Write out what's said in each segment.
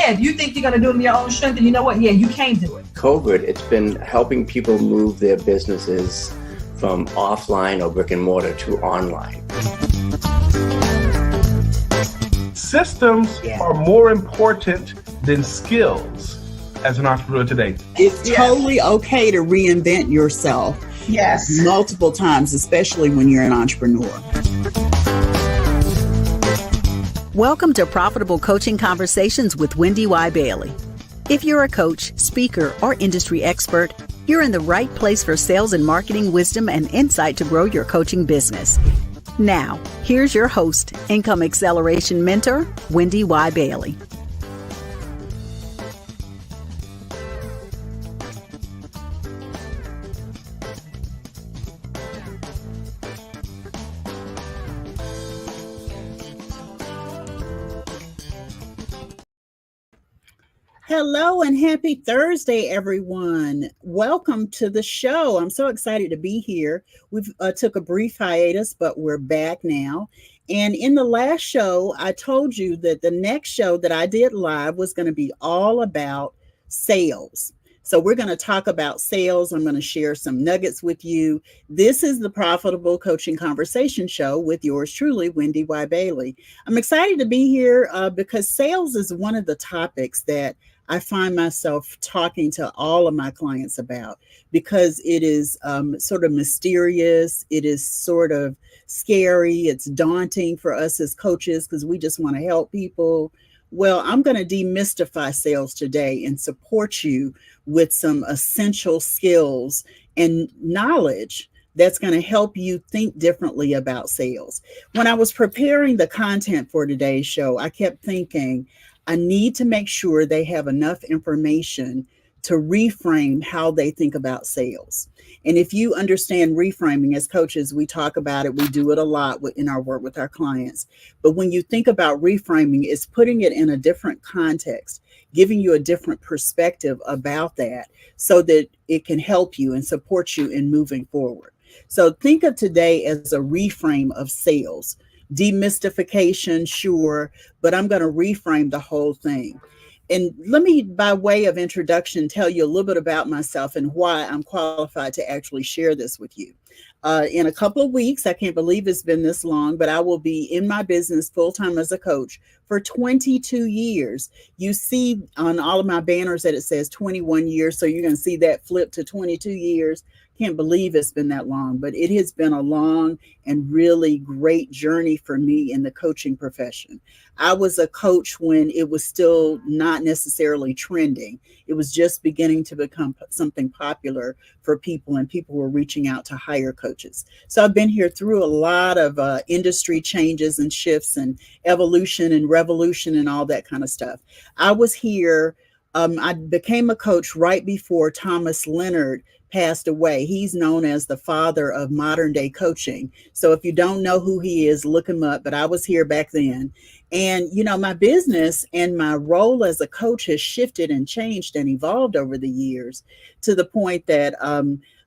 yeah, if you think you're going to do it in your own strength, then you know what? Yeah, you can do it. COVID, it's been helping people move their businesses from offline or brick and mortar to online. Systems are more important than skills as an entrepreneur today. It's totally okay to reinvent yourself multiple times, especially when you're an entrepreneur. Welcome to Profitable Coaching Conversations with WendyY Bailey. If you're a coach, speaker, or industry expert, you're in the right place for sales and marketing wisdom and insight to grow your coaching business. Now, here's your host, Income Acceleration Mentor, WendyY Bailey. Hello and happy Thursday, everyone. Welcome to the show. I'm so excited to be here. We've took a brief hiatus, but we're back now. And in the last show, I told you that the next show that I did live was going to be all about sales. So we're going to talk about sales. I'm going to share some nuggets with you. This is the Profitable Coaching Conversation Show with yours truly, WendyY Bailey. I'm excited to be here because sales is one of the topics that I find myself talking to all of my clients about because it is sort of mysterious. It is sort of scary. It's daunting for us as coaches because we just want to help people. Well, I'm going to demystify sales today and support you with some essential skills and knowledge that's going to help you think differently about sales. When I was preparing the content for today's show, I kept thinking, I need to make sure they have enough information to reframe how they think about sales. And if you understand reframing as coaches, we talk about it, we do it a lot in our work with our clients. But when you think about reframing, it's putting it in a different context, giving you a different perspective about that so that it can help you and support you in moving forward. So think of today as a reframe of sales. Demystification, sure, but I'm going to reframe the whole thing. And let me, by way of introduction, tell you a little bit about myself and why I'm qualified to actually share this with you. In a couple of weeks, I can't believe it's been this long, but I will be in my business full-time as a coach for 22 years. You see on all of my banners that it says 21 years, so you're going to see that flip to 22 years. Can't believe it's been that long, but it has been a long and really great journey for me in the coaching profession. I was a coach when it was still not necessarily trending. It was just beginning to become something popular for people, and people were reaching out to hire coaches. So I've been here through a lot of industry changes and shifts and evolution and revolution and all that kind of stuff. I was here. I became a coach right before Thomas Leonard passed away. He's known as the father of modern day coaching. So if you don't know who he is, look him up. But I was here back then. And, you know, my business and my role as a coach has shifted and changed and evolved over the years to the point that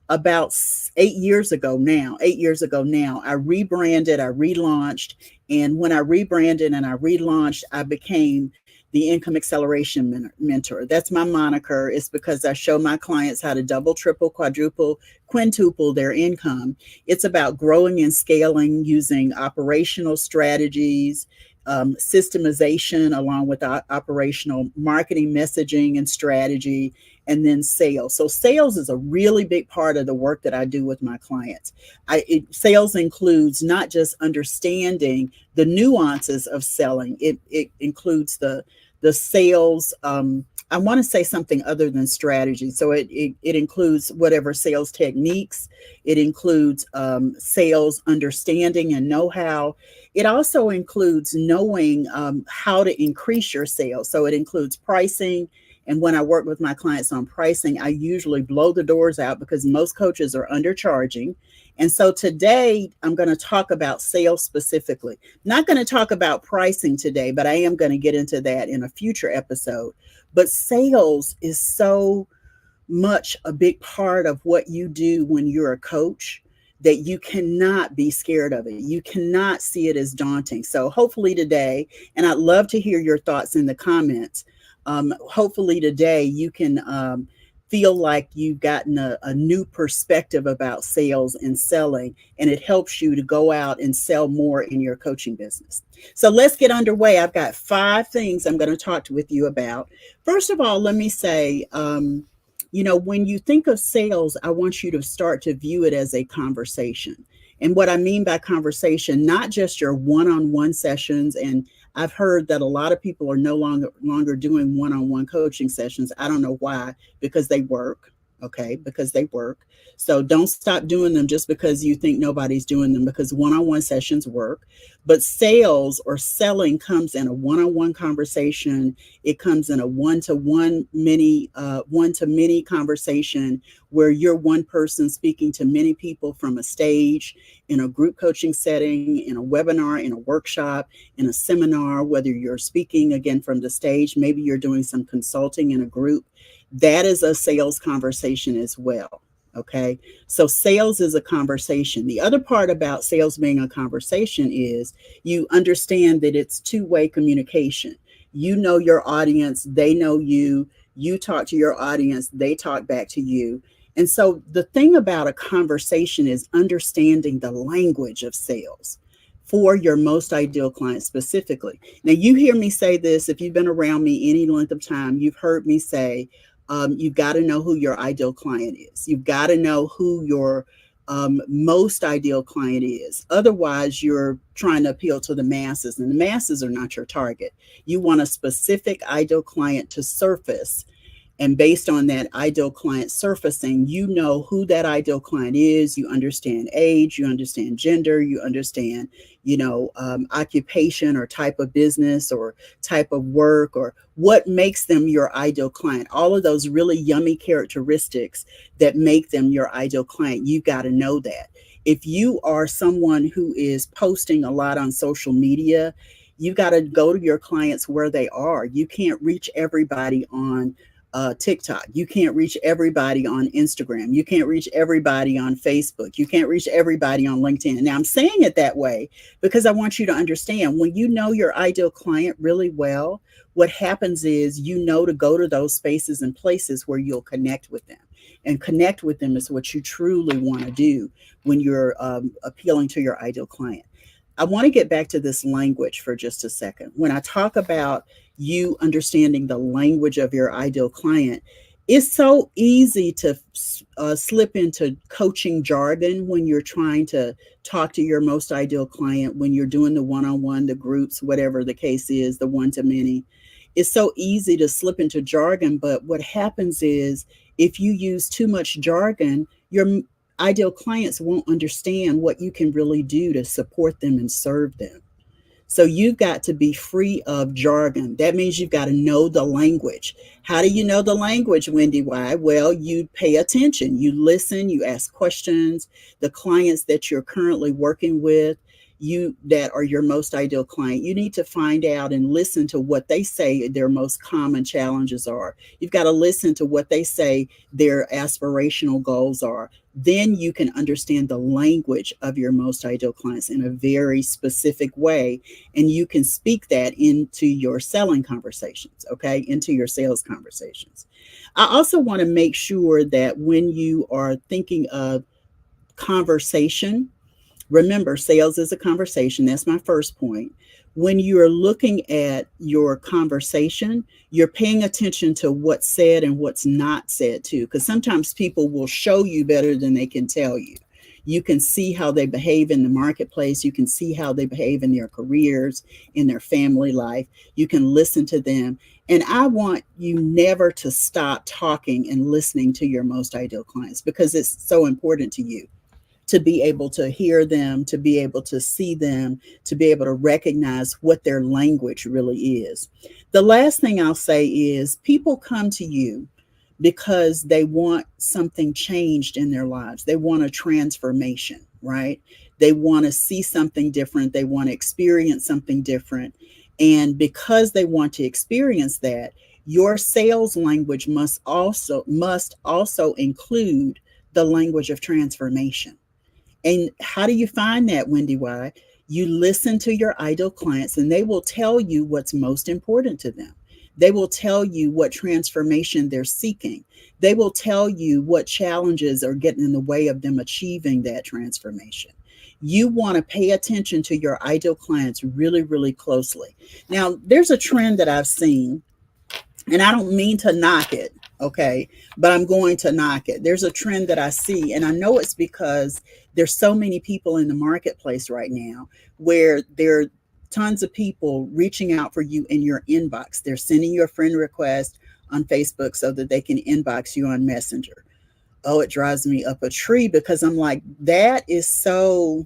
about 8 years ago now, I rebranded, I relaunched. And when I rebranded and I relaunched, I became the Income Acceleration Mentor. That's my moniker. It's because I show my clients how to double, triple, quadruple, quintuple their income. It's about growing and scaling using operational strategies, systemization, along with operational marketing, messaging, and strategy, and then sales. So sales is a really big part of the work that I do with my clients. Sales includes not just understanding the nuances of selling. It includes the sales. I want to say something other than strategy. So it includes whatever sales techniques. It includes sales understanding and know-how. It also includes knowing how to increase your sales. So it includes pricing. And when I work with my clients on pricing, I usually blow the doors out because most coaches are undercharging. And so today I'm going to talk about sales specifically. Not going to talk about pricing today, but I am going to get into that in a future episode. But sales is so much a big part of what you do when you're a coach that you cannot be scared of it. You cannot see it as daunting. So hopefully today, and I'd love to hear your thoughts in the comments, Hopefully today you can feel like you've gotten a new perspective about sales and selling, and it helps you to go out and sell more in your coaching business. So let's get underway. I've got 5 things I'm going to talk with you about. First of all, let me say, when you think of sales, I want you to start to view it as a conversation. And what I mean by conversation, not just your one-on-one sessions. And I've heard that a lot of people are no longer doing one-on-one coaching sessions. I don't know why, because they work. Okay, because they work. So don't stop doing them just because you think nobody's doing them, because one-on-one sessions work. But sales or selling comes in a one-on-one conversation. It comes in a one-to-one one-to-many conversation where you're one person speaking to many people from a stage, in a group coaching setting, in a webinar, in a workshop, in a seminar, whether you're speaking again from the stage, maybe you're doing some consulting in a group. That is a sales conversation as well. Okay. So sales is a conversation. The other part about sales being a conversation is you understand that it's two-way communication. You know your audience, they know you, you talk to your audience, they talk back to you. And so the thing about a conversation is understanding the language of sales for your most ideal client specifically. Now, you hear me say this, if you've been around me any length of time, you've heard me say, you've got to know who your ideal client is. You've got to know who your most ideal client is. Otherwise, you're trying to appeal to the masses, and the masses are not your target. You want a specific ideal client to surface. And based on that ideal client surfacing, you know who that ideal client is. You understand age, you understand gender, you understand, occupation or type of business or type of work, or what makes them your ideal client. All of those really yummy characteristics that make them your ideal client. You've got to know that. If you are someone who is posting a lot on social media, you've got to go to your clients where they are. You can't reach everybody on TikTok. You can't reach everybody on Instagram. You can't reach everybody on Facebook. You can't reach everybody on LinkedIn. Now, I'm saying it that way because I want you to understand, when you know your ideal client really well, what happens is you know to go to those spaces and places where you'll connect with them. And connect with them is what you truly want to do when you're appealing to your ideal client. I want to get back to this language for just a second. When I talk about you understanding the language of your ideal client, it's so easy to slip into coaching jargon when you're trying to talk to your most ideal client, when you're doing the one-on-one, the groups, whatever the case is, the one-to-many. It's so easy to slip into jargon, but what happens is if you use too much jargon, your ideal clients won't understand what you can really do to support them and serve them. So you've got to be free of jargon. That means you've got to know the language. How do you know the language, WendyY? Well, you pay attention, you listen, you ask questions. The clients that you're currently working with, that are your most ideal client, you need to find out and listen to what they say their most common challenges are. You've got to listen to what they say their aspirational goals are. Then you can understand the language of your most ideal clients in a very specific way, and you can speak that into your selling conversations, okay, into your sales conversations. I also want to make sure that when you are thinking of conversation, remember, sales is a conversation. That's my first point. When you're looking at your conversation, you're paying attention to what's said and what's not said too, because sometimes people will show you better than they can tell you. You can see how they behave in the marketplace. You can see how they behave in their careers, in their family life. You can listen to them. And I want you never to stop talking and listening to your most ideal clients, because it's so important to you to be able to hear them, to be able to see them, to be able to recognize what their language really is. The last thing I'll say is people come to you because they want something changed in their lives. They want a transformation, right? They want to see something different. They want to experience something different. And because they want to experience that, your sales language must also include the language of transformation. And how do you find that, WendyY? You listen to your ideal clients and they will tell you what's most important to them. They will tell you what transformation they're seeking. They will tell you what challenges are getting in the way of them achieving that transformation. You want to pay attention to your ideal clients really, really closely. Now, there's a trend that I've seen, and I don't mean to knock it, okay, but I'm going to knock it. There's a trend that I see, and I know it's because there's so many people in the marketplace right now where there are tons of people reaching out for you in your inbox. They're sending you a friend request on Facebook so that they can inbox you on Messenger. Oh, it drives me up a tree, because I'm like, that is so,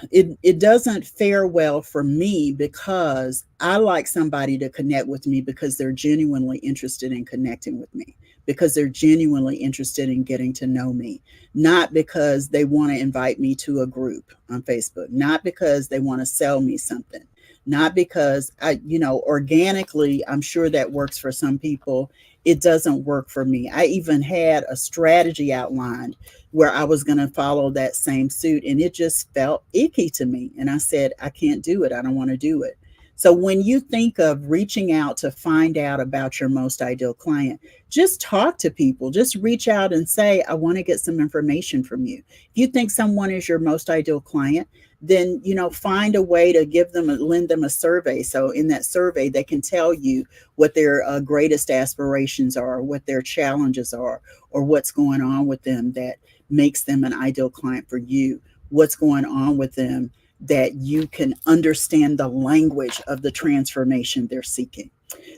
it doesn't fare well for me, because I like somebody to connect with me because they're genuinely interested in connecting with me, because they're genuinely interested in getting to know me, not because they want to invite me to a group on Facebook, not because they want to sell me something, not because organically, I'm sure that works for some people. It doesn't work for me. I even had a strategy outlined where I was going to follow that same suit, and it just felt icky to me. And I said, I can't do it. I don't want to do it. So when you think of reaching out to find out about your most ideal client, just talk to people. Just reach out and say, I want to get some information from you. If you think someone is your most ideal client, then, find a way to lend them a survey. So in that survey, they can tell you what their greatest aspirations are, what their challenges are, or what's going on with them that makes them an ideal client for you. What's going on with them that you can understand the language of the transformation they're seeking.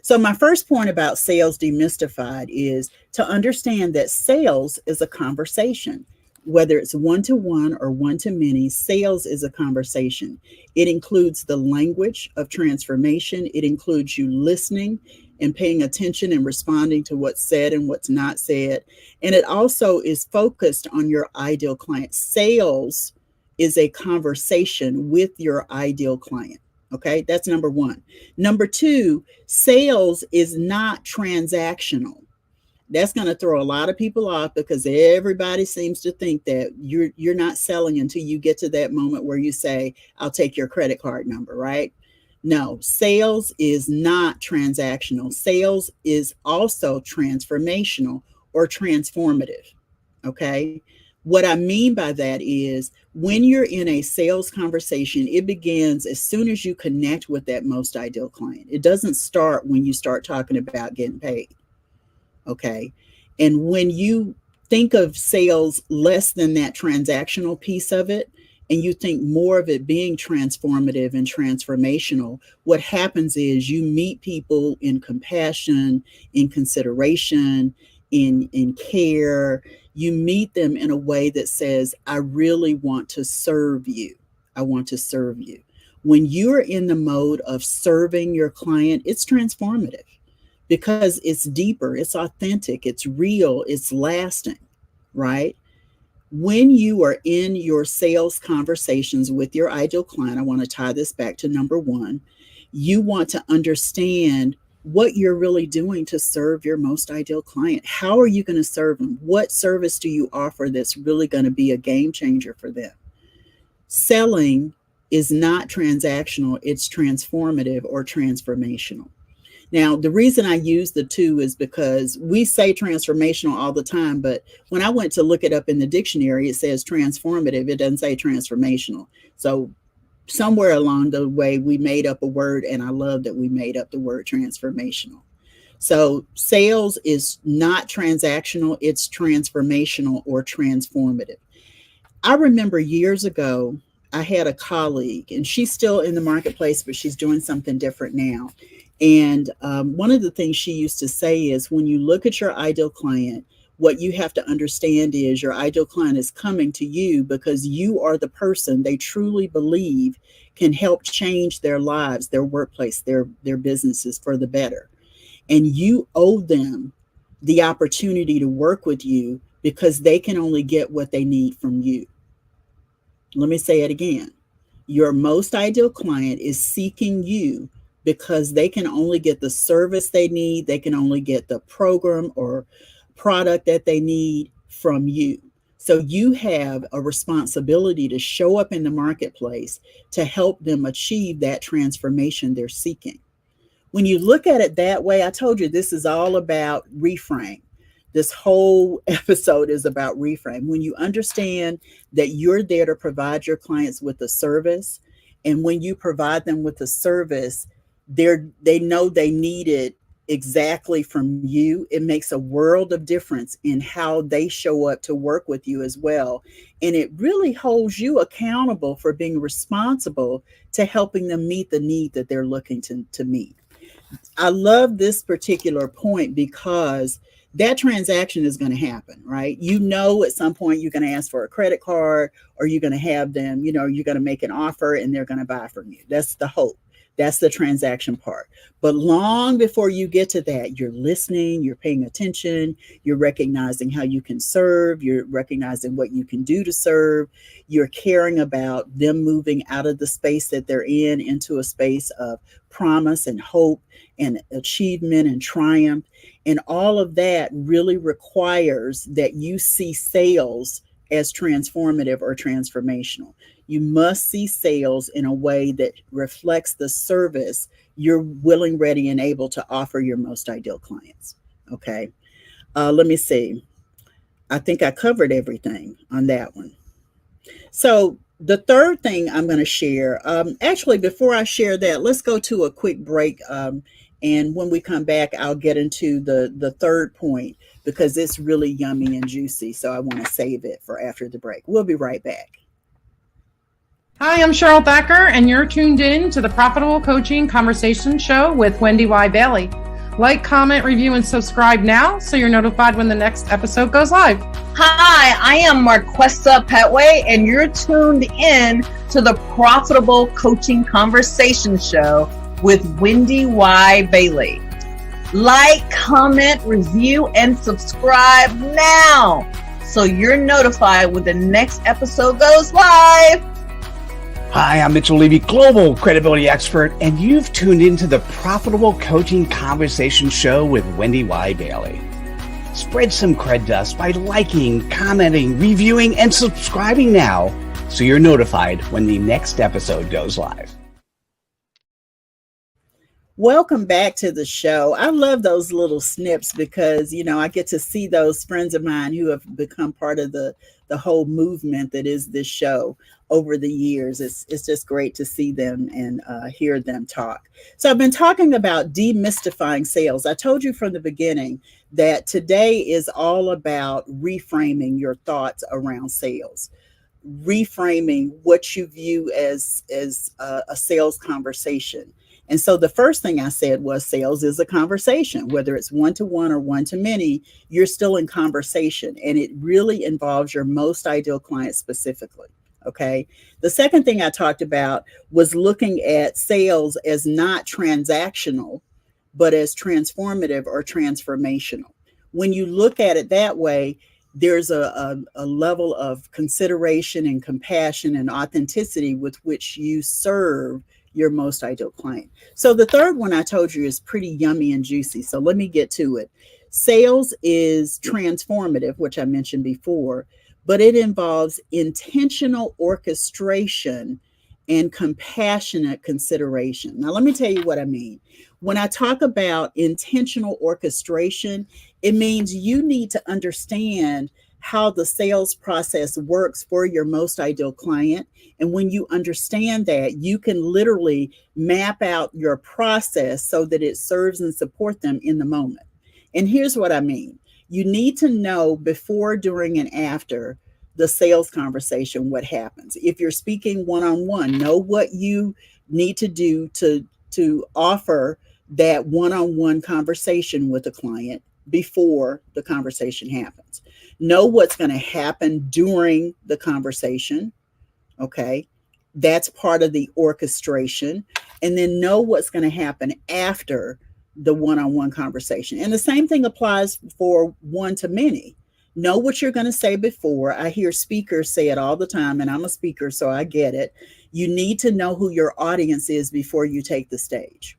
So my first point about sales demystified is to understand that sales is a conversation. Whether it's one-to-one or one-to-many, sales is a conversation. It includes the language of transformation. It includes you listening and paying attention and responding to what's said and what's not said. And it also is focused on your ideal client. Sales is a conversation with your ideal client. Okay, that's number one. Number two, sales is not transactional. That's going to throw a lot of people off, because everybody seems to think that you're not selling until you get to that moment where you say, I'll take your credit card number, right? No, sales is not transactional. Sales is also transformational or transformative. Okay. What I mean by that is, when you're in a sales conversation, it begins as soon as you connect with that most ideal client. It doesn't start when you start talking about getting paid. Okay. And when you think of sales less than that transactional piece of it, and you think more of it being transformative and transformational, what happens is you meet people in compassion, in consideration, in care. You meet them in a way that says, I really want to serve you. I want to serve you. When you're in the mode of serving your client, it's transformative, because it's deeper, it's authentic, it's real, it's lasting, right? When you are in your sales conversations with your ideal client, I want to tie this back to number one, you want to understand what you're really doing to serve your most ideal client. How are you going to serve them? What service do you offer that's really going to be a game changer for them? Selling is not transactional, it's transformative or transformational. Now, the reason I use the two is because we say transformational all the time, but when I went to look it up in the dictionary, it says transformative. It doesn't say transformational. So somewhere along the way, we made up a word, and I love that we made up the word transformational. So sales is not transactional, it's transformational or transformative. I remember years ago, I had a colleague, and she's still in the marketplace, but she's doing something different now. And one of the things she used to say is, when you look at your ideal client, what you have to understand is your ideal client is coming to you because you are the person they truly believe can help change their lives, their workplace, their businesses for the better. And you owe them the opportunity to work with you because they can only get what they need from you. Let me say it again. Your most ideal client is seeking you because they can only get the service they need. They can only get the program or product that they need from you. So you have a responsibility to show up in the marketplace to help them achieve that transformation they're seeking. When you look at it that way, I told you this is all about reframe. This whole episode is about reframe. When you understand that you're there to provide your clients with a service, and when you provide them with a service, they know they need it exactly from you, it makes a world of difference in how they show up to work with you as well. And it really holds you accountable for being responsible to helping them meet the need that they're looking to meet. I love this particular point because that transaction is going to happen, right? You know, at some point you're going to ask for a credit card, or you're going to have them, you're going to make an offer and they're going to buy from you. That's the hope. That's the transaction part. But long before you get to that, you're listening, you're paying attention, you're recognizing how you can serve, you're recognizing what you can do to serve, you're caring about them moving out of the space that they're in into a space of promise and hope and achievement and triumph. And all of that really requires that you see sales as transformative or transformational. You must see sales in a way that reflects the service you're willing, ready, and able to offer your most ideal clients. Okay. Let me see. I think I covered everything on that one. So the third thing I'm going to share, actually, before I share that, let's go to a quick break. And when we come back, I'll get into the third point because it's really yummy and juicy. So I want to save it for after the break. We'll be right back. Hi, I'm Cheryl Thacker, and you're tuned in to the Profitable Coaching Conversation Show with WendyY Bailey. Like, comment, review, and subscribe now so you're notified when the next episode goes live. Hi, I am Marquessa Petway, and you're tuned in to the Profitable Coaching Conversation Show with WendyY Bailey. Like, comment, review, and subscribe now so you're notified when the next episode goes live. Hi, I'm Mitchell Levy, global credibility expert, and you've tuned into the Profitable Coaching Conversation Show with WendyY Bailey. Spread some cred dust by liking, commenting, reviewing, and subscribing now so you're notified when the next episode goes live. Welcome back to the show. I love those little snips because, I get to see those friends of mine who have become part of the whole movement that is this show over the years. It's just great to see them and hear them talk. So I've been talking about demystifying sales. I told you from the beginning that today is all about reframing your thoughts around sales, reframing what you view as a sales conversation. And so the first thing I said was sales is a conversation, whether it's one-to-one or one-to-many, you're still in conversation, and it really involves your most ideal client specifically. Okay. The second thing I talked about was looking at sales as not transactional, but as transformative or transformational. When you look at it that way, there's a level of consideration and compassion and authenticity with which you serve your most ideal client. So the third one I told you is pretty yummy and juicy. So let me get to it. Sales is transformative, which I mentioned before, but it involves intentional orchestration and compassionate consideration. Now, let me tell you what I mean. When I talk about intentional orchestration, it means you need to understand how the sales process works for your most ideal client. And when you understand that, you can literally map out your process so that it serves and supports them in the moment. And here's what I mean. You need to know before, during, and after the sales conversation what happens. If you're speaking one-on-one, know what you need to do to offer that one-on-one conversation with a client before the conversation happens. Know what's going to happen during the conversation. Okay. That's part of the orchestration. And then know what's going to happen after the one-on-one conversation. And the same thing applies for one-to-many. Know what you're going to say before. I hear speakers say it all the time, and I'm a speaker, so I get it. You need to know who your audience is before you take the stage.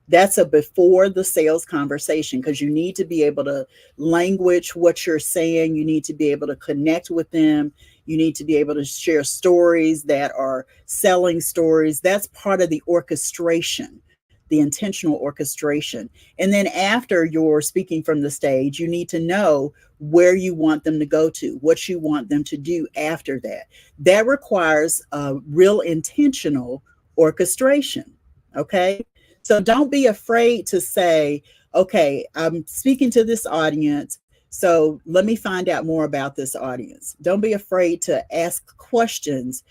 That's a before the sales conversation, because you need to be able to language what you're saying. You need to be able to connect with them. You need to be able to share stories that are selling stories. That's part of the orchestration. the intentional orchestration. And then after you're speaking from the stage, you need to know where you want them to go to, what you want them to do after that. That requires a real intentional orchestration. Okay. So don't be afraid to say, okay, I'm speaking to this audience. So let me find out more about this audience. Don't be afraid to ask questions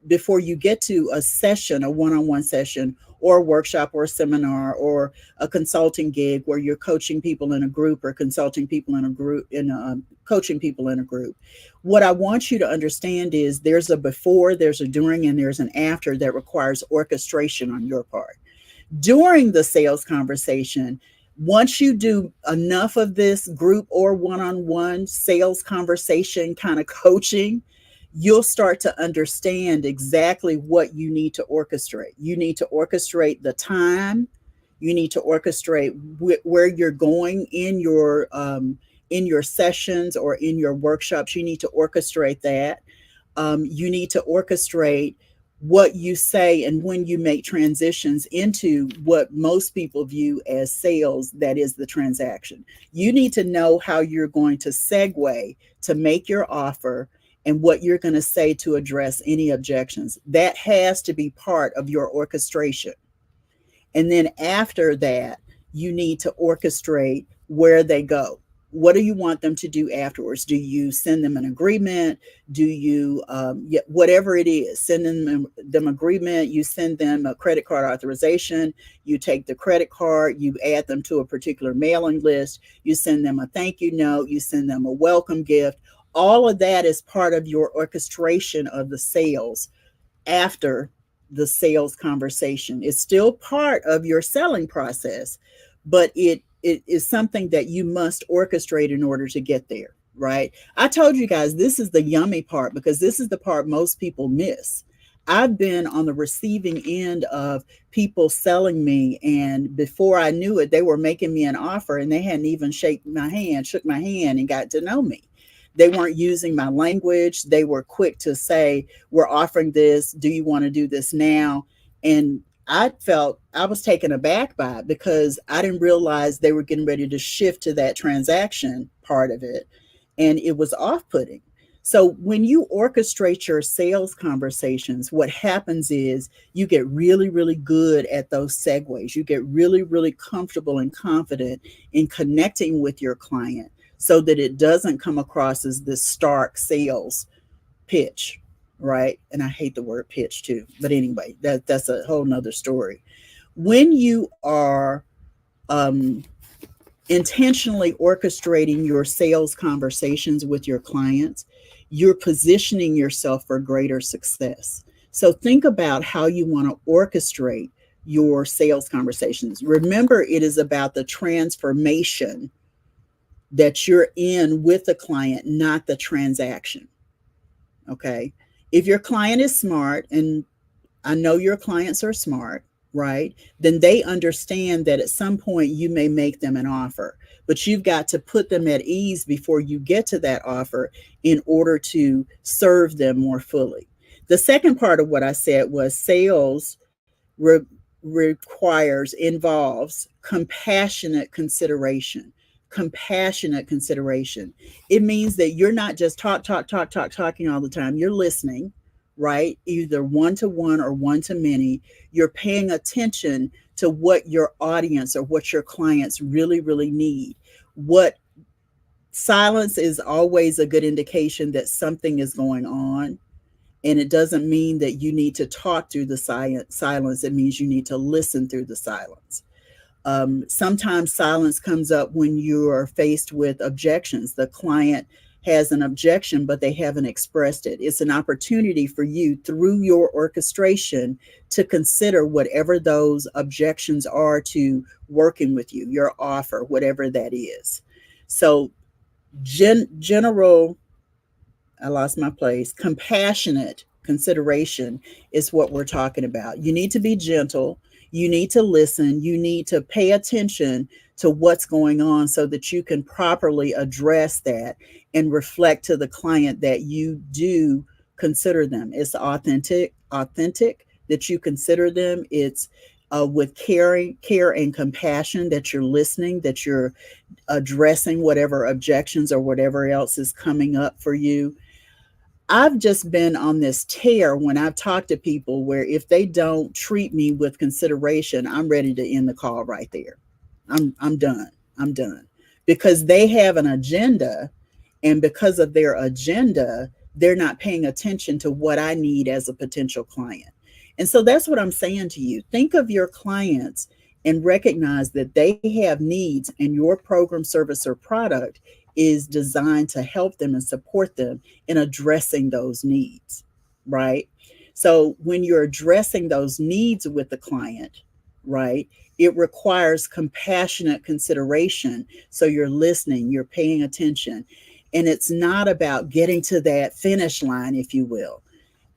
before you get to a session, a one-on-one session, or a workshop, or a seminar, or a consulting gig where you're coaching people in a group, or consulting people in a group, coaching people in a group. What I want you to understand is there's a before, there's a during, and there's an after that requires orchestration on your part. During the sales conversation, once you do enough of this group or one-on-one sales conversation kind of coaching, you'll start to understand exactly what you need to orchestrate. You need to orchestrate the time. You need to orchestrate where you're going in your sessions or in your workshops. You need to orchestrate that. You need to orchestrate what you say and when you make transitions into what most people view as sales, that is the transaction. You need to know how you're going to segue to make your offer and what you're going to say to address any objections. That has to be part of your orchestration. And then after that, you need to orchestrate where they go. What do you want them to do afterwards? Do you send them an agreement? Do you, whatever it is, send them agreement, you send them a credit card authorization, you take the credit card, you add them to a particular mailing list, you send them a thank you note, you send them a welcome gift. All of that is part of your orchestration of the sales after the sales conversation. It's still part of your selling process, but it is something that you must orchestrate in order to get there, right? I told you guys, this is the yummy part because this is the part most people miss. I've been on the receiving end of people selling me, and before I knew it, they were making me an offer and they hadn't even shook my hand and got to know me. They weren't using my language. They were quick to say, we're offering this. Do you want to do this now? And I felt I was taken aback by it because I didn't realize they were getting ready to shift to that transaction part of it. And it was off-putting. So when you orchestrate your sales conversations, what happens is you get really, really good at those segues. You get really, really comfortable and confident in connecting with your client so that it doesn't come across as this stark sales pitch. Right. And I hate the word pitch too. But anyway, that's a whole nother story. When you are intentionally orchestrating your sales conversations with your clients, you're positioning yourself for greater success. So think about how you want to orchestrate your sales conversations. Remember, it is about the transformation that you're in with the client, not the transaction. Okay. If your client is smart, and I know your clients are smart, right? Then they understand that at some point you may make them an offer, but you've got to put them at ease before you get to that offer in order to serve them more fully. The second part of what I said was sales involves compassionate consideration. Compassionate consideration. It means that you're not just talking all the time. You're listening, right? Either one-to-one or one-to-many. You're paying attention to what your audience or what your clients really, really need. What silence is always a good indication that something is going on. And it doesn't mean that you need to talk through the silence. It means you need to listen through the silence. Sometimes silence comes up when you are faced with objections. The client has an objection, but they haven't expressed it. It's an opportunity for you through your orchestration to consider whatever those objections are to working with you, your offer, whatever that is. So compassionate consideration is what we're talking about. You need to be gentle. You need to listen. You need to pay attention to what's going on so that you can properly address that and reflect to the client that you do consider them. It's authentic that you consider them. It's with care and compassion, that you're listening, that you're addressing whatever objections or whatever else is coming up for you. I've just been on this tear when I've talked to people where if they don't treat me with consideration, I'm ready to end the call right there. I'm done. I'm done. Because they have an agenda, and because of their agenda, they're not paying attention to what I need as a potential client. And so that's what I'm saying to you. Think of your clients and recognize that they have needs, and your program, service, or product is designed to help them and support them in addressing those needs, right? So when you're addressing those needs with the client, right, it requires compassionate consideration. So you're listening, you're paying attention, and it's not about getting to that finish line, if you will.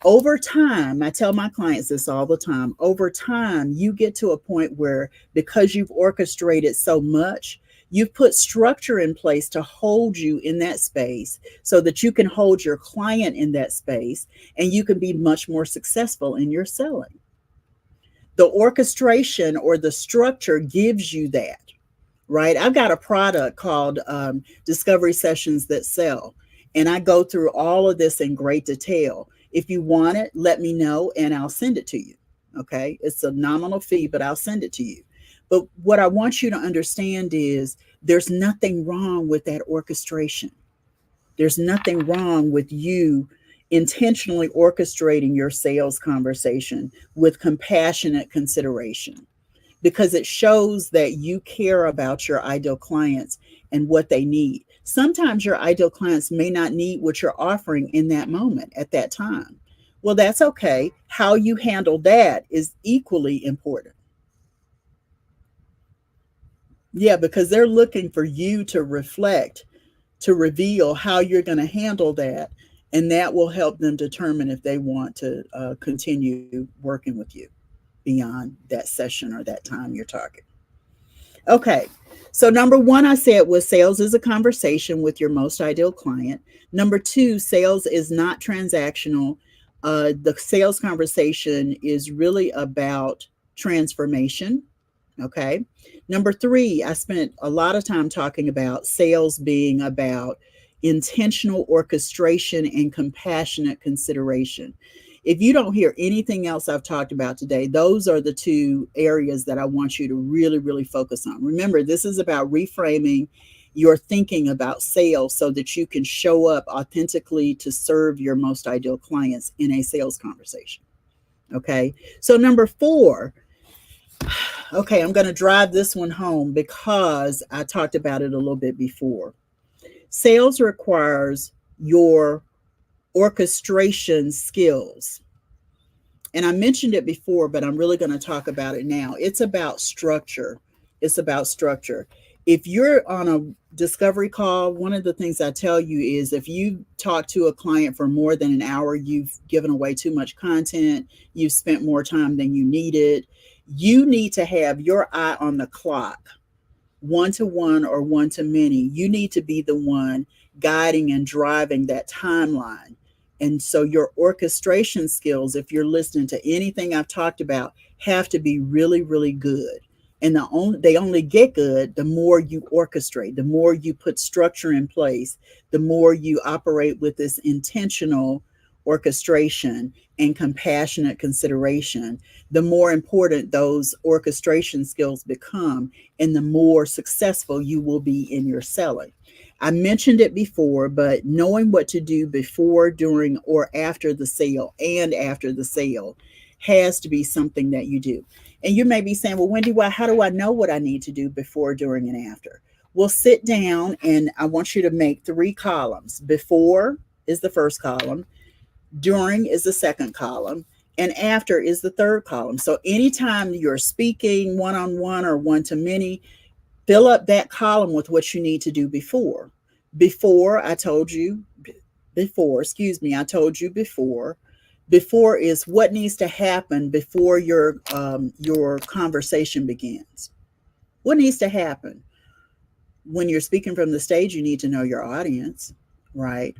Over time, I tell my clients this all the time, over time, you get to a point where, because you've orchestrated so much, you've put structure in place to hold you in that space so that you can hold your client in that space, and you can be much more successful in your selling. The orchestration or the structure gives you that, right? I've got a product called Discovery Sessions That Sell, and I go through all of this in great detail. If you want it, let me know and I'll send it to you. Okay. It's a nominal fee, but I'll send it to you. But what I want you to understand is there's nothing wrong with that orchestration. There's nothing wrong with you intentionally orchestrating your sales conversation with compassionate consideration, because it shows that you care about your ideal clients and what they need. Sometimes your ideal clients may not need what you're offering in that moment at that time. Well, that's okay. How you handle that is equally important. Yeah, because they're looking for you to reflect, to reveal how you're going to handle that. And that will help them determine if they want to continue working with you beyond that session or that time you're talking. Okay. So number one, I said, was sales is a conversation with your most ideal client. Number two, sales is not transactional. The sales conversation is really about transformation. Okay. Number three, I spent a lot of time talking about sales being about intentional orchestration and compassionate consideration. If you don't hear anything else I've talked about today, those are the two areas that I want you to really, really focus on. Remember, this is about reframing your thinking about sales so that you can show up authentically to serve your most ideal clients in a sales conversation. Okay. So number four, okay, I'm going to drive this one home because I talked about it a little bit before. Sales requires your orchestration skills. And I mentioned it before, but I'm really going to talk about it now. It's about structure. It's about structure. If you're on a discovery call, one of the things I tell you is if you talk to a client for more than an hour, you've given away too much content, you've spent more time than you needed, you need to have your eye on the clock, one-to-one or one-to-many. You need to be the one guiding and driving that timeline. And so your orchestration skills, if you're listening to anything I've talked about, have to be really, really good. And they only get good the more you orchestrate, the more you put structure in place, the more you operate with this intentional orchestration and compassionate consideration, the more important those orchestration skills become, and the more successful you will be in your selling. I mentioned it before, but knowing what to do before, during, or after the sale and after the sale has to be something that you do. And you may be saying, well, Wendy, how do I know what I need to do before, during, and after? Well, sit down and I want you to make 3 columns. Before is the first column, during is the second column, and after is the third column. So anytime you're speaking one-on-one or one-to-many, fill up that column with what you need to do before. I told you before. Before is what needs to happen before your conversation begins. What needs to happen? When you're speaking from the stage, you need to know your audience, right?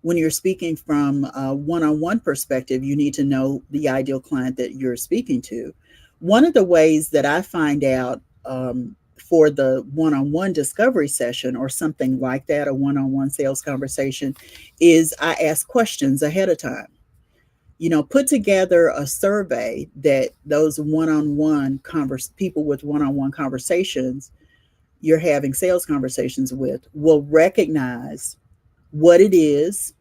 When you're speaking from a one-on-one perspective, you need to know the ideal client that you're speaking to. One of the ways that I find out for the one-on-one discovery session or something like that, a one-on-one sales conversation, is I ask questions ahead of time. Put together a survey that those one-on-one people with one-on-one conversations you're having sales conversations with will recognize what it is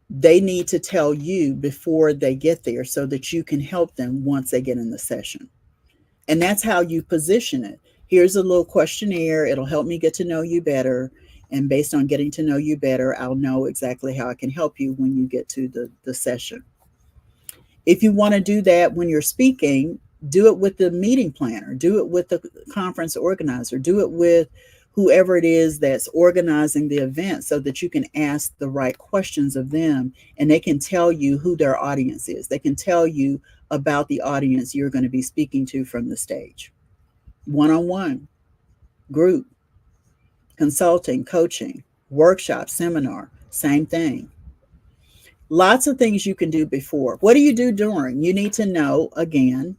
they need to tell you before they get there so that you can help them once they get in the session. And that's how you position it. Here's a little questionnaire. It'll help me get to know you better. And based on getting to know you better, I'll know exactly how I can help you when you get to the session. If you want to do that when you're speaking, do it with the meeting planner, do it with the conference organizer, do it with whoever it is that's organizing the event so that you can ask the right questions of them and they can tell you who their audience is. They can tell you about the audience you're going to be speaking to from the stage. One-on-one, group, consulting, coaching, workshop, seminar, same thing. Lots of things you can do before. What do you do during? You need to know, again,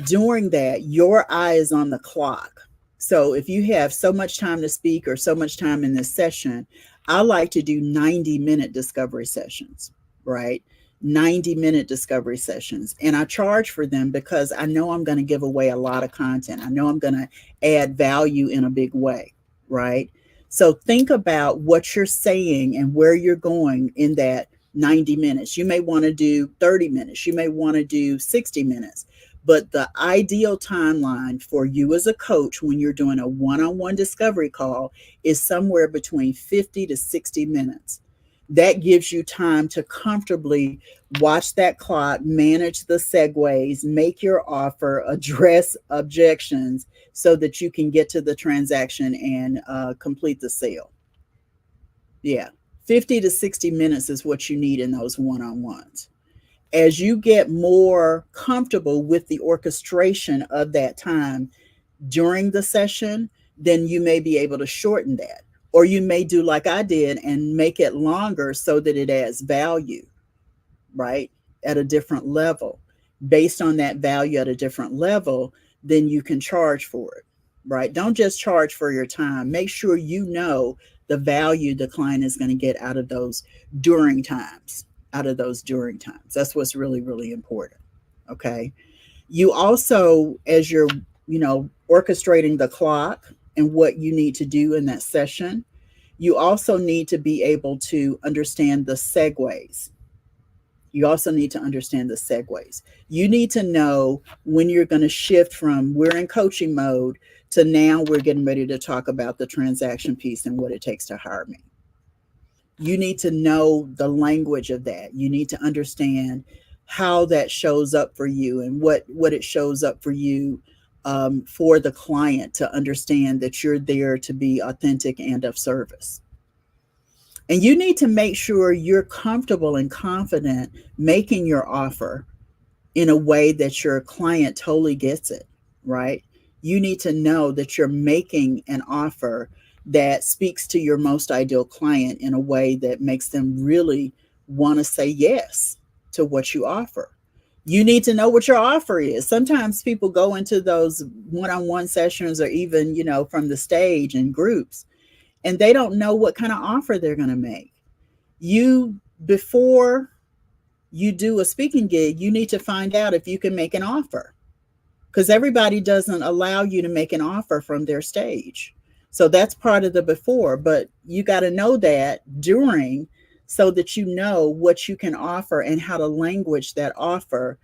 during that, your eye is on the clock. So if you have so much time to speak or so much time in this session, I like to do 90-minute discovery sessions, right? 90-minute discovery sessions. And I charge for them because I know I'm going to give away a lot of content. I know I'm going to add value in a big way, right? So think about what you're saying and where you're going in that 90 minutes. You may want to do 30 minutes. You may want to do 60 minutes. But the ideal timeline for you as a coach when you're doing a one-on-one discovery call is somewhere between 50 to 60 minutes. That gives you time to comfortably watch that clock, manage the segues, make your offer, address objections so that you can get to the transaction and complete the sale. Yeah, 50 to 60 minutes is what you need in those one-on-ones. As you get more comfortable with the orchestration of that time during the session, then you may be able to shorten that. Or you may do like I did and make it longer so that it adds value, right? At a different level. Based on that value at a different level, then you can charge for it, right? Don't just charge for your time. Make sure you know the value the client is going to get out of those during times. That's what's really, really important. Okay. You also, as you're, orchestrating the clock and what you need to do in that session, you also need to be able to understand the segues. You need to know when you're going to shift from we're in coaching mode to now we're getting ready to talk about the transaction piece and what it takes to hire me. You need to know the language of that. You need to understand how that shows up for you and what it shows up for you for the client to understand that you're there to be authentic and of service. And you need to make sure you're comfortable and confident making your offer in a way that your client totally gets it, right? You need to know that you're making an offer that speaks to your most ideal client in a way that makes them really want to say yes to what you offer. You need to know what your offer is. Sometimes people go into those one-on-one sessions or even, from the stage in groups, and they don't know what kind of offer they're going to make. Before you do a speaking gig, you need to find out if you can make an offer, because everybody doesn't allow you to make an offer from their stage. So that's part of the before, but you got to know that during so that you know what you can offer and how to language that offer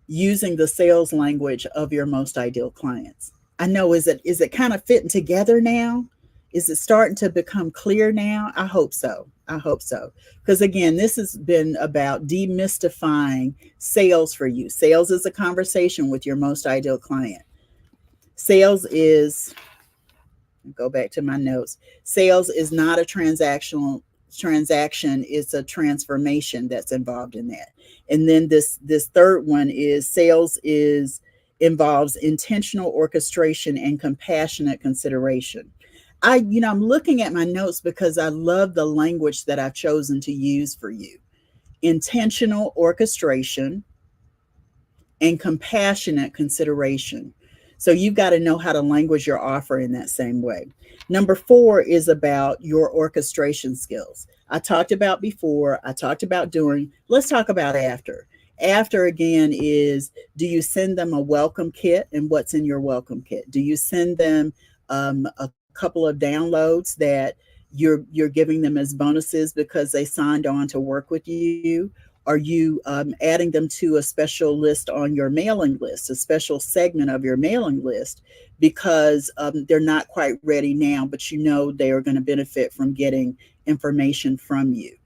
using the sales language of your most ideal clients. I know, is it kind of fitting together now? Is it starting to become clear now? I hope so. Because again, this has been about demystifying sales for you. Sales is a conversation with your most ideal client. Go back to my notes. Sales is not a transaction. It's a transformation that's involved in that. And then this third one is sales involves intentional orchestration and compassionate consideration. I'm looking at my notes because I love the language that I've chosen to use for you. Intentional orchestration and compassionate consideration. So you've got to know how to language your offer in that same way. Number 4 is about your orchestration skills. I talked about before, I talked about during. Let's talk about after. After, again, is, do you send them a welcome kit, and what's in your welcome kit? Do you send them a couple of downloads that you're giving them as bonuses because they signed on to work with you? Are you adding them to a special list on your mailing list, a special segment of your mailing list, because they're not quite ready now, but you know they are going to benefit from getting information from you?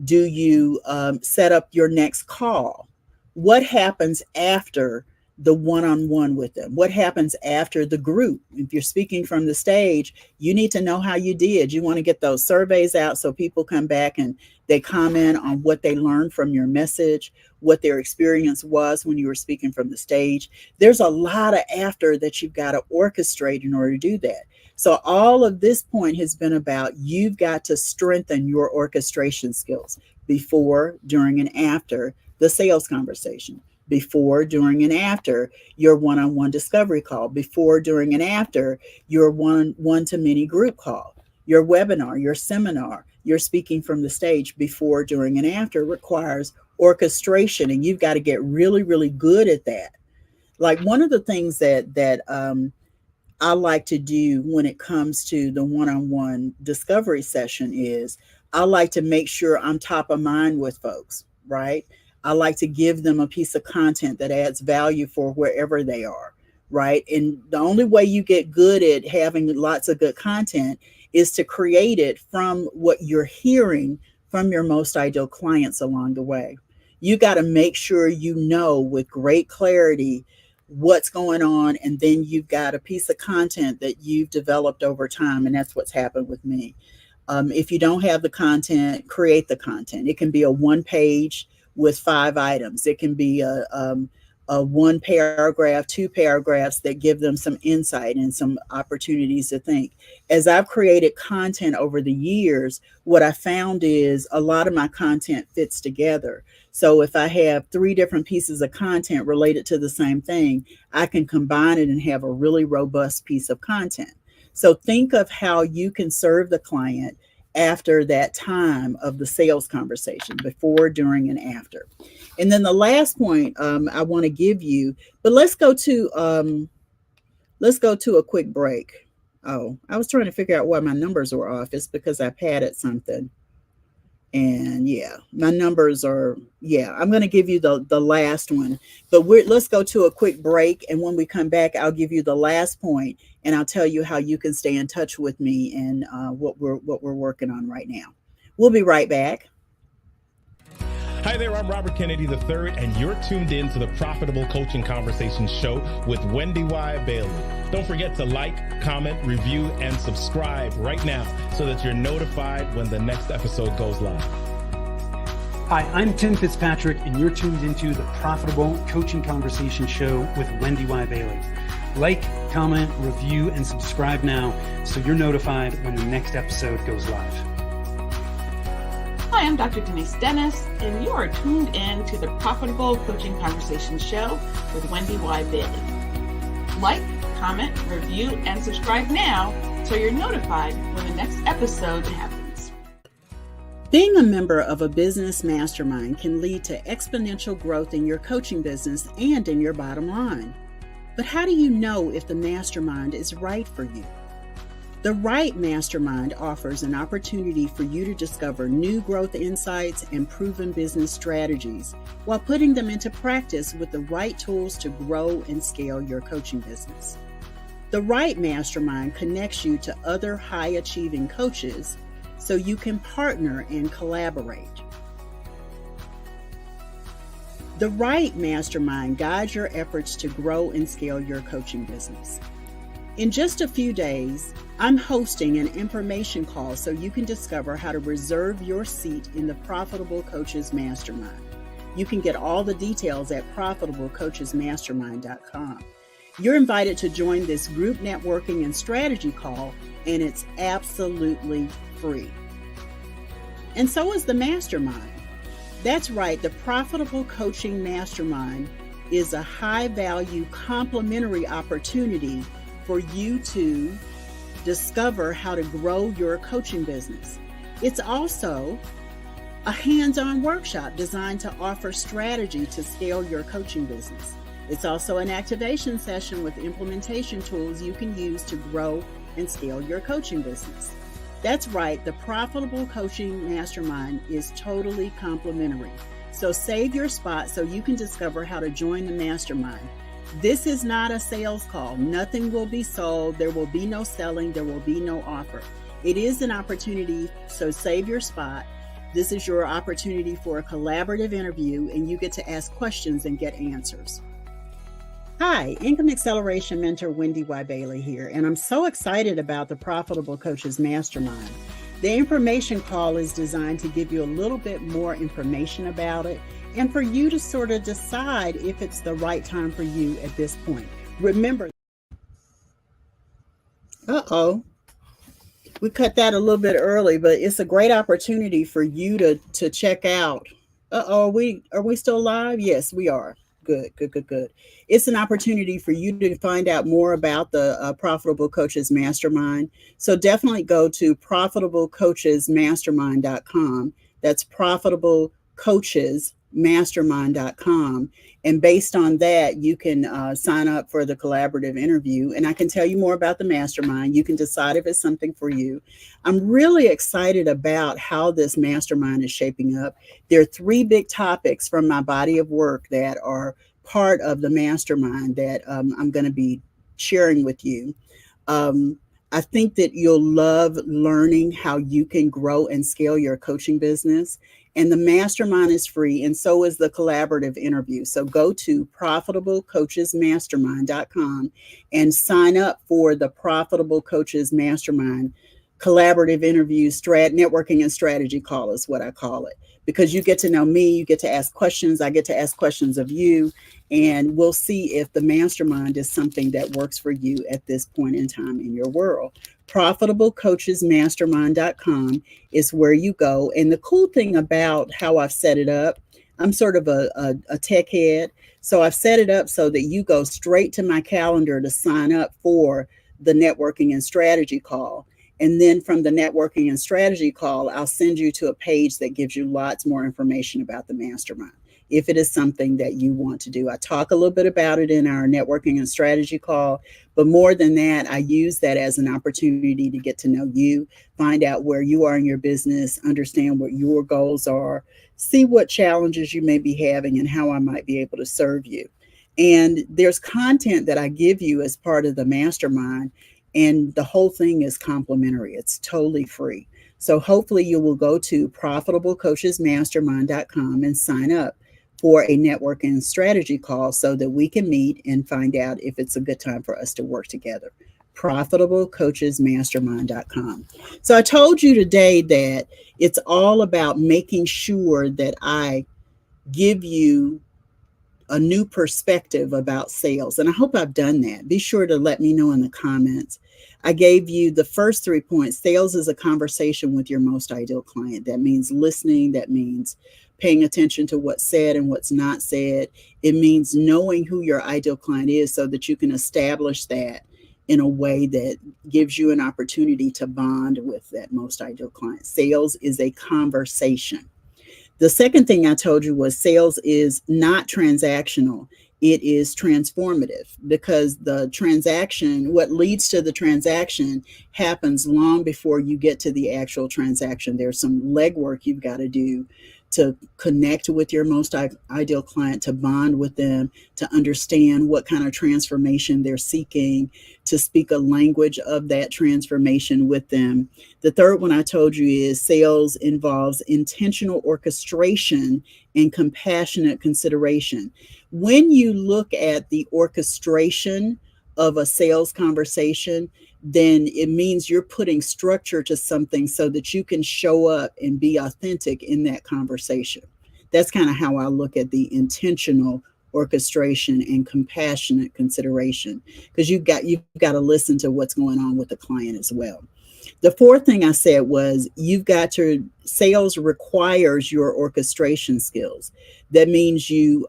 Do you set up your next call? What happens after the one-on-one with them? What happens after the group? If you're speaking from the stage, you need to know how you did. You want to get those surveys out so people come back and they comment on what they learned from your message, what their experience was when you were speaking from the stage. There's a lot of after that you've got to orchestrate in order to do that. So all of this point has been about, you've got to strengthen your orchestration skills before, during, and after the sales conversation, before, during, and after your one-on-one discovery call, before, during, and after your one-to-many group call, your webinar, your seminar, your speaking from the stage. Before, during, and after requires orchestration, and you've got to get really, really good at that. Like, one of the things that I like to do when it comes to the one-on-one discovery session is, I like to make sure I'm top of mind with folks, right? I like to give them a piece of content that adds value for wherever they are, right? And the only way you get good at having lots of good content is to create it from what you're hearing from your most ideal clients along the way. You got to make sure you know with great clarity what's going on, and then you've got a piece of content that you've developed over time, and that's what's happened with me. If you don't have the content, create the content. It can be a 1-page with 5 items. It can be a 1 paragraph, 2 paragraphs that give them some insight and some opportunities to think. As I've created content over the years, what I found is a lot of my content fits together. So if I have 3 different pieces of content related to the same thing, I can combine it and have a really robust piece of content. So think of how you can serve the client after that time of the sales conversation, before, during, and after. And then the last point I want to give you, but let's go to a quick break. Oh, I was trying to figure out why my numbers were off. It's because I padded something. And yeah, my numbers are, I'm going to give you the last one, but let's go to a quick break. And when we come back, I'll give you the last point, and I'll tell you how you can stay in touch with me and what we're working on right now. We'll be right back. Hi there, I'm Robert Kennedy III, and you're tuned in to the Profitable Coaching Conversation Show with WendyY Bailey. Don't forget to like, comment, review, and subscribe right now so that you're notified when the next episode goes live. Hi, I'm Tim Fitzpatrick, and you're tuned into the Profitable Coaching Conversation Show with WendyY Bailey. Like, comment, review, and subscribe now so you're notified when the next episode goes live. Hi, I'm Dr. Denise Dennis, and you are tuned in to the Profitable Coaching Conversation Show with WendyY Bailey. Like, comment, review, and subscribe now so you're notified when the next episode happens. Being a member of a business mastermind can lead to exponential growth in your coaching business and in your bottom line. But how do you know if the mastermind is right for you? The right mastermind offers an opportunity for you to discover new growth insights and proven business strategies while putting them into practice with the right tools to grow and scale your coaching business. The right mastermind connects you to other high-achieving coaches so you can partner and collaborate. The right mastermind guides your efforts to grow and scale your coaching business. In just a few days, I'm hosting an information call so you can discover how to reserve your seat in the Profitable Coaches Mastermind. You can get all the details at profitablecoachesmastermind.com. You're invited to join this group networking and strategy call, and it's absolutely free. And so is the mastermind. That's right, the Profitable Coaching Mastermind is a high value complementary opportunity for you to discover how to grow your coaching business. It's also a hands-on workshop designed to offer strategy to scale your coaching business. It's also an activation session with implementation tools you can use to grow and scale your coaching business. That's right, the Profitable Coaching Mastermind is totally complimentary. So save your spot so you can discover how to join the mastermind. This is not a sales call. Nothing will be sold. There will be no selling. There will be no offer. It is an opportunity, so save your spot. This is your opportunity for a collaborative interview, and you get to ask questions and get answers. Hi, Income Acceleration Mentor WendyY Bailey here, and I'm so excited about the Profitable Coaches Mastermind. The information call is designed to give you a little bit more information about it and for you to sort of decide if it's the right time for you at this point. Remember, we cut that a little bit early, but it's a great opportunity for you to check out. Are we still live? Yes, we are. Good. It's an opportunity for you to find out more about the Profitable Coaches Mastermind. So definitely go to profitablecoachesmastermind.com. That's profitablecoachesmastermind.com. And based on that, you can sign up for the collaborative interview. And I can tell you more about the mastermind. You can decide if it's something for you. I'm really excited about how this mastermind is shaping up. There are 3 big topics from my body of work that are part of the mastermind that I'm going to be sharing with you. I think that you'll love learning how you can grow and scale your coaching business. And the mastermind is free, and so is the collaborative interview. So go to profitablecoachesmastermind.com and sign up for the Profitable Coaches Mastermind collaborative interview, networking and strategy call is what I call it. Because you get to know me, you get to ask questions, I get to ask questions of you, and we'll see if the mastermind is something that works for you at this point in time in your world. profitablecoachesmastermind.com is where you go. And the cool thing about how I've set it up, I'm sort of a tech head. So I've set it up so that you go straight to my calendar to sign up for the networking and strategy call. And then from the networking and strategy call, I'll send you to a page that gives you lots more information about the mastermind, if it is something that you want to do. I talk a little bit about it in our networking and strategy call, but more than that, I use that as an opportunity to get to know you, find out where you are in your business, understand what your goals are, see what challenges you may be having and how I might be able to serve you. And there's content that I give you as part of the mastermind, and the whole thing is complimentary. It's totally free. So hopefully you will go to profitablecoachesmastermind.com and sign up for a networking strategy call so that we can meet and find out if it's a good time for us to work together. profitablecoachesmastermind.com. So I told you today that it's all about making sure that I give you a new perspective about sales. And I hope I've done that. Be sure to let me know in the comments. I gave you the first 3 points. Sales is a conversation with your most ideal client. That means listening. That means paying attention to what's said and what's not said. It means knowing who your ideal client is so that you can establish that in a way that gives you an opportunity to bond with that most ideal client. Sales is a conversation. The second thing I told you was sales is not transactional. It is transformative, because the transaction, what leads to the transaction, happens long before you get to the actual transaction. There's some legwork you've got to do to connect with your most ideal client, to bond with them, to understand what kind of transformation they're seeking, to speak a language of that transformation with them. The third one I told you is sales involves intentional orchestration and compassionate consideration. When you look at the orchestration of a sales conversation, then it means you're putting structure to something so that you can show up and be authentic in that conversation. That's kind of how I look at the intentional orchestration and compassionate consideration, because you've got to listen to what's going on with the client as well. The fourth thing I said was sales requires your orchestration skills. That means you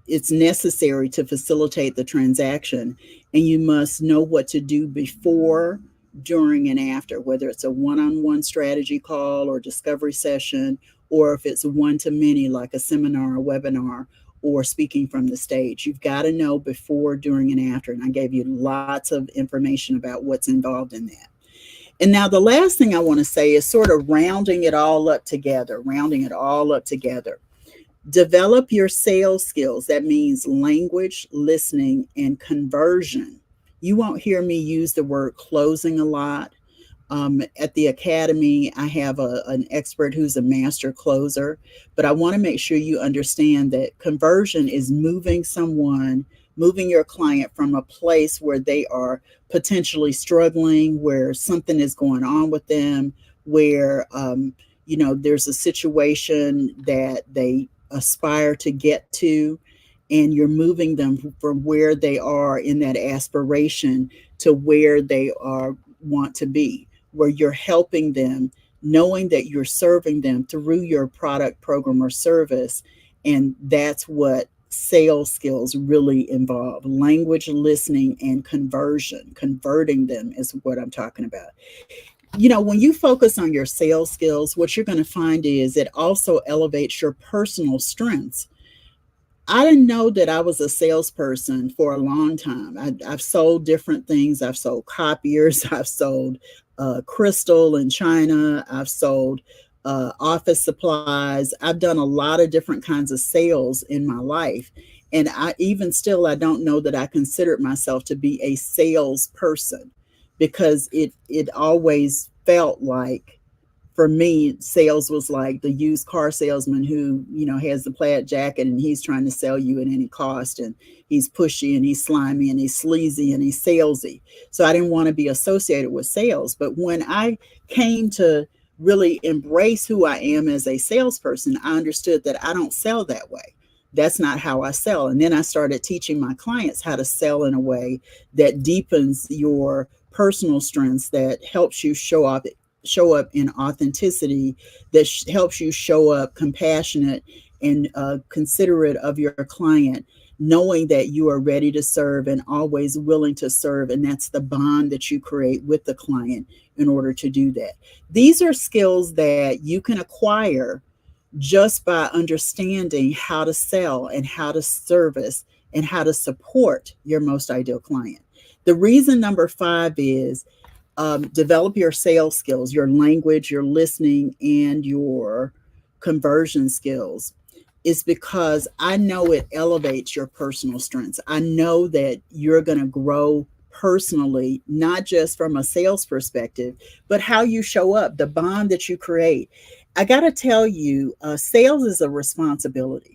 it's necessary to facilitate the transaction, and you must know what to do before, during, and after, whether it's a one-on-one strategy call or discovery session, or if it's one-to-many like a seminar or webinar or speaking from the stage. You've got to know before, during, and after. And I gave you lots of information about what's involved in that. And now the last thing I want to say is sort of rounding it all up together. Develop your sales skills. That means language, listening, and conversion. You won't hear me use the word closing a lot. At the academy, I have an expert who's a master closer, but I want to make sure you understand that conversion is moving your client from a place where they are potentially struggling, where something is going on with them, where, there's a situation that they aspire to get to, and you're moving them from where they are in that aspiration to where they want to be, where you're helping them, knowing that you're serving them through your product, program, or service. And that's what sales skills really involve: language, listening, and conversion. Converting them is what I'm talking about. When you focus on your sales skills, what you're going to find is it also elevates your personal strengths. I didn't know that I was a salesperson for a long time. I've sold different things. I've sold copiers. I've sold crystal in China. I've sold office supplies. I've done a lot of different kinds of sales in my life. And I don't know that I considered myself to be a salesperson, because it always felt like, for me, sales was like the used car salesman who, has the plaid jacket and he's trying to sell you at any cost, and he's pushy and he's slimy and he's sleazy and he's salesy. So I didn't want to be associated with sales. But when I came to really embrace who I am as a salesperson, I understood that I don't sell that way. That's not how I sell. And then I started teaching my clients how to sell in a way that deepens your personal strengths, that helps you show up in authenticity, that helps you show up compassionate and considerate of your client, knowing that you are ready to serve and always willing to serve. And that's the bond that you create with the client in order to do that. These are skills that you can acquire just by understanding how to sell and how to service and how to support your most ideal client. The reason number 5 is develop your sales skills, your language, your listening, and your conversion skills, is because I know it elevates your personal strengths. I know that you're going to grow personally, not just from a sales perspective, but how you show up, the bond that you create. I got to tell you, sales is a responsibility.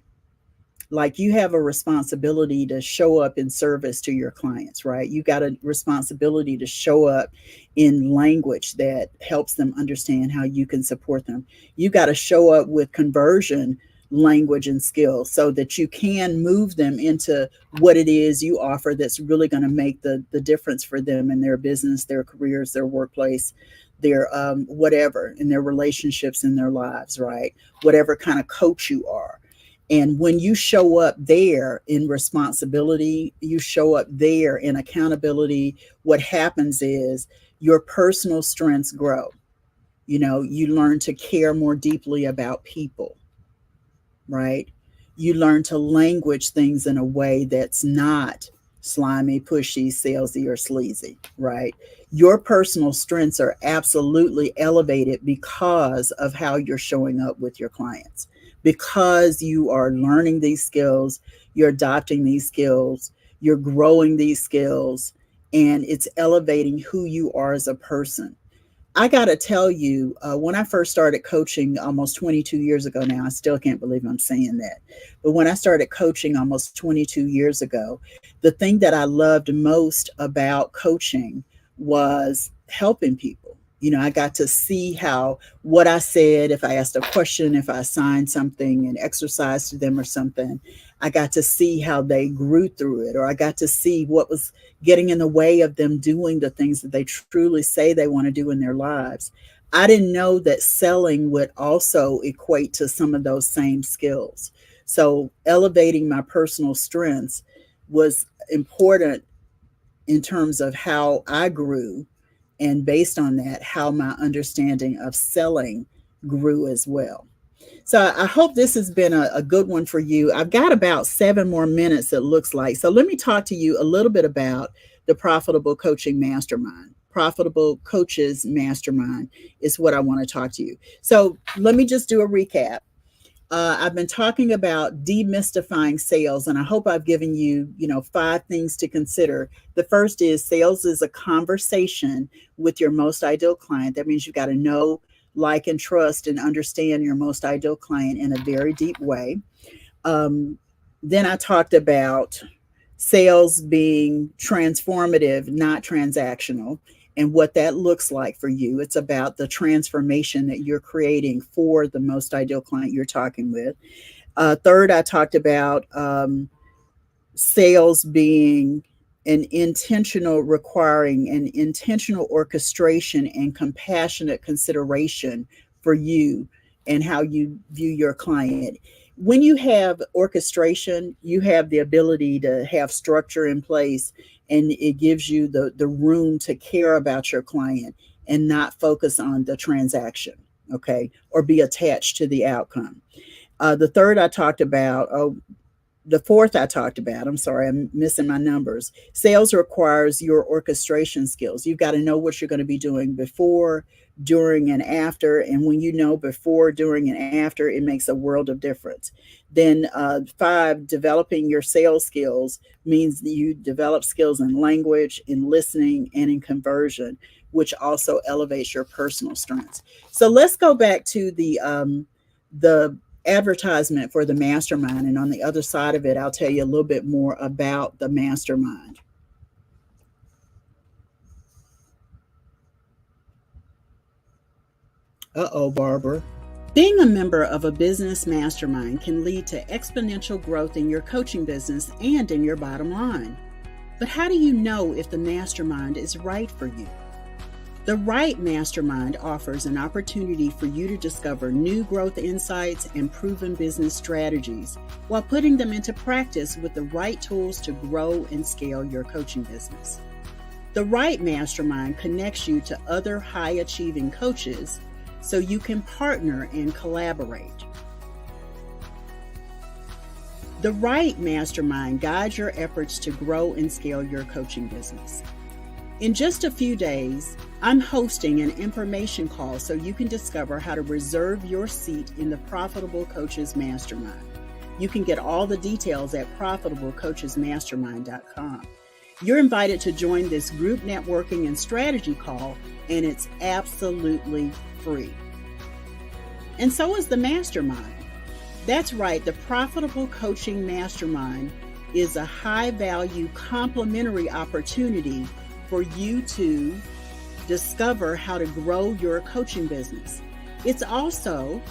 Like, you have a responsibility to show up in service to your clients, right? You got a responsibility to show up in language that helps them understand how you can support them. You got to show up with conversion language and skills so that you can move them into what it is you offer that's really going to make the difference for them in their business, their careers, their workplace, their whatever, in their relationships, in their lives, right? Whatever kind of coach you are. And when you show up there in responsibility, you show up there in accountability, what happens is your personal strengths grow. You learn to care more deeply about people, right? You learn to language things in a way that's not slimy, pushy, salesy, or sleazy, right? Your personal strengths are absolutely elevated because of how you're showing up with your clients. Because you are learning these skills, you're adopting these skills, you're growing these skills, and it's elevating who you are as a person. I got to tell you, when I first started coaching almost 22 years ago now, I still can't believe I'm saying that. But when I started coaching almost 22 years ago, the thing that I loved most about coaching was helping people. I got to see how what I said, if I asked a question, if I assigned something, an exercise to them or something, I got to see how they grew through it, or I got to see what was getting in the way of them doing the things that they truly say they want to do in their lives. I didn't know that selling would also equate to some of those same skills. So elevating my personal strengths was important in terms of how I grew, and based on that, how my understanding of selling grew as well. So I hope this has been a good one for you. I've got about 7 more minutes, it looks like. So let me talk to you a little bit about the Profitable Coaching Mastermind. Profitable Coaches Mastermind is what I want to talk to you. So let me just do a recap. I've been talking about demystifying sales, and I hope I've given you, 5 things to consider. The first is sales is a conversation with your most ideal client. That means you've got to know, like, and trust and understand your most ideal client in a very deep way. Then I talked about sales being transformative, not transactional, and what that looks like for you. It's about the transformation that you're creating for the most ideal client you're talking with. Third, I talked about sales being requiring an intentional orchestration and compassionate consideration for you and how you view your client. When you have orchestration, you have the ability to have structure in place, and it gives you the room to care about your client and not focus on the transaction, okay, or be attached to the outcome. The fourth I talked about, I'm sorry, I'm missing my numbers. Sales requires your orchestration skills. You've got to know what you're going to be doing before, during, and after. And when you know before, during, and after, it makes a world of difference. Then 5, developing your sales skills means that you develop skills in language, in listening, and in conversion, which also elevates your personal strengths. So let's go back to the advertisement for the mastermind, and on the other side of it, I'll tell you a little bit more about the mastermind. Barbara. Being a member of a business mastermind can lead to exponential growth in your coaching business and in your bottom line. But how do you know if the mastermind is right for you? The right mastermind offers an opportunity for you to discover new growth insights and proven business strategies while putting them into practice with the right tools to grow and scale your coaching business. The right mastermind connects you to other high-achieving coaches so you can partner and collaborate. The right mastermind guides your efforts to grow and scale your coaching business. In just a few days, I'm hosting an information call so you can discover how to reserve your seat in the Profitable Coaches Mastermind. You can get all the details at profitablecoachesmastermind.com. You're invited to join this group networking and strategy call, and it's absolutely free. And so is the mastermind. That's right, the Profitable Coaching Mastermind is a high-value complementary opportunity for you to discover how to grow your coaching business. It's also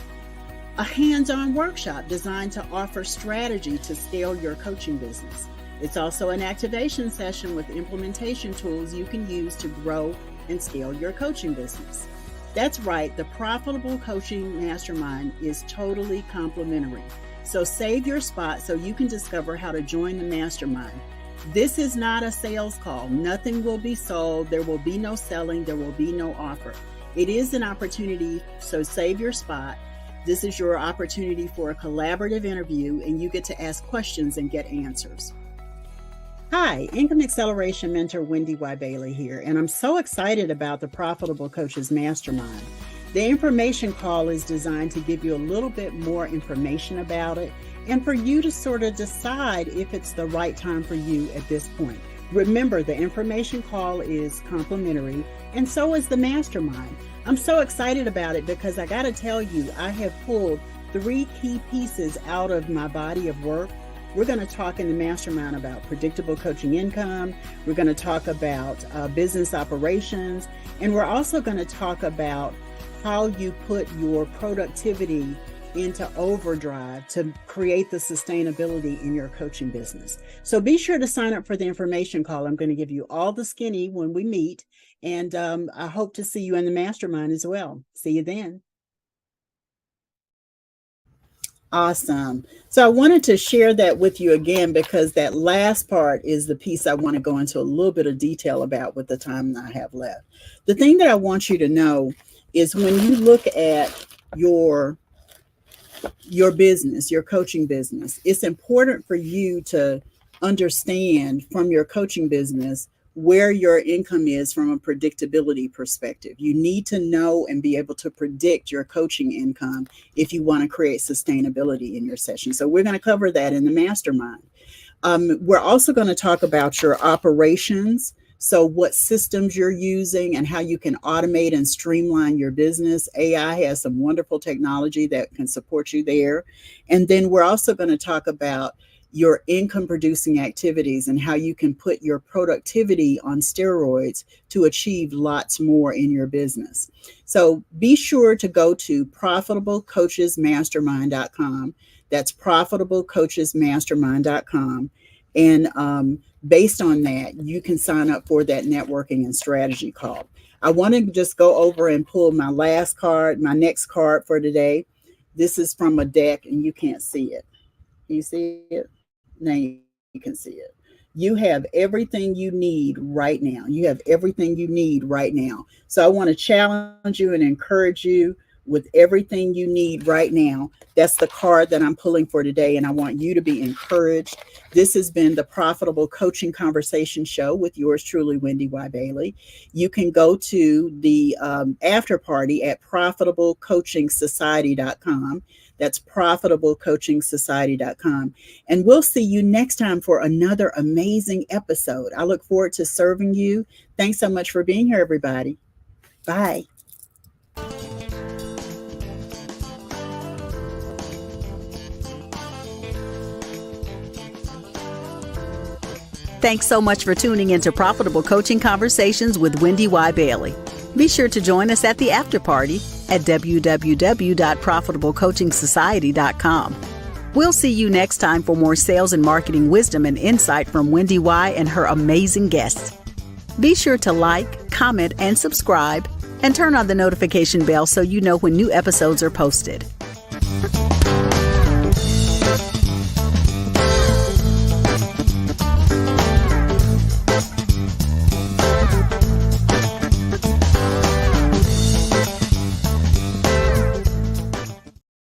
a hands-on workshop designed to offer strategy to scale your coaching business. It's also an activation session with implementation tools you can use to grow and scale your coaching business. That's right, the Profitable Coaching Mastermind is totally complimentary. So save your spot so you can discover how to join the mastermind. This is not a sales call. Nothing will be sold. There will be no selling. There will be no offer. It is an opportunity, so save your spot. This is your opportunity for a collaborative interview, and you get to ask questions and get answers. Hi, Income Acceleration Mentor WendyY Bailey here, and I'm so excited about the Profitable Coaches Mastermind. The information call is designed to give you a little bit more information about it and for you to sort of decide if it's the right time for you at this point. Remember, the information call is complimentary, and so is the mastermind. I'm so excited about it because I got to tell you, I have pulled 3 key pieces out of my body of work. We're going to talk in the mastermind about predictable coaching income. We're going to talk about business operations, and we're also going to talk about how you put your productivity into overdrive to create the sustainability in your coaching business. So be sure to sign up for the information call. I'm going to give you all the skinny when we meet, and I hope to see you in the mastermind as well. See you then. Awesome. So I wanted to share that with you again because that last part is the piece I want to go into a little bit of detail about with the time I have left. The thing that I want you to know is when you look at your business, your coaching business, it's important for you to understand from your coaching business where your income is from a predictability perspective. You need to know and be able to predict your coaching income if you want to create sustainability in your session. So we're going to cover that in the mastermind. We're also going to talk about your operations. So what systems you're using and how you can automate and streamline your business. AI has some wonderful technology that can support you there. And then we're also going to talk about your income producing activities and how you can put your productivity on steroids to achieve lots more in your business. So be sure to go to profitablecoachesmastermind.com. That's profitablecoachesmastermind.com. And based on that, you can sign up for that networking and strategy call. I want to just go over and pull my last card, my next card for today. This is from a deck and you can't see it. Can you see it? Now you can see it. You have everything you need right now. You have everything you need right now. So I want to challenge you and encourage you with everything you need right now. That's the card that I'm pulling for today, and I want you to be encouraged. This has been the Profitable Coaching Conversation Show with yours truly, WendyY Bailey. You can go to the after party at profitablecoachingsociety.com. That's profitablecoachingsociety.com. And we'll see you next time for another amazing episode. I look forward to serving you. Thanks so much for being here, everybody. Bye. Thanks so much for tuning into Profitable Coaching Conversations with WendyY Bailey. Be sure to join us at the after party at www.profitablecoachingsociety.com. We'll see you next time for more sales and marketing wisdom and insight from WendyY and her amazing guests. Be sure to like, comment, and subscribe, and turn on the notification bell so you know when new episodes are posted.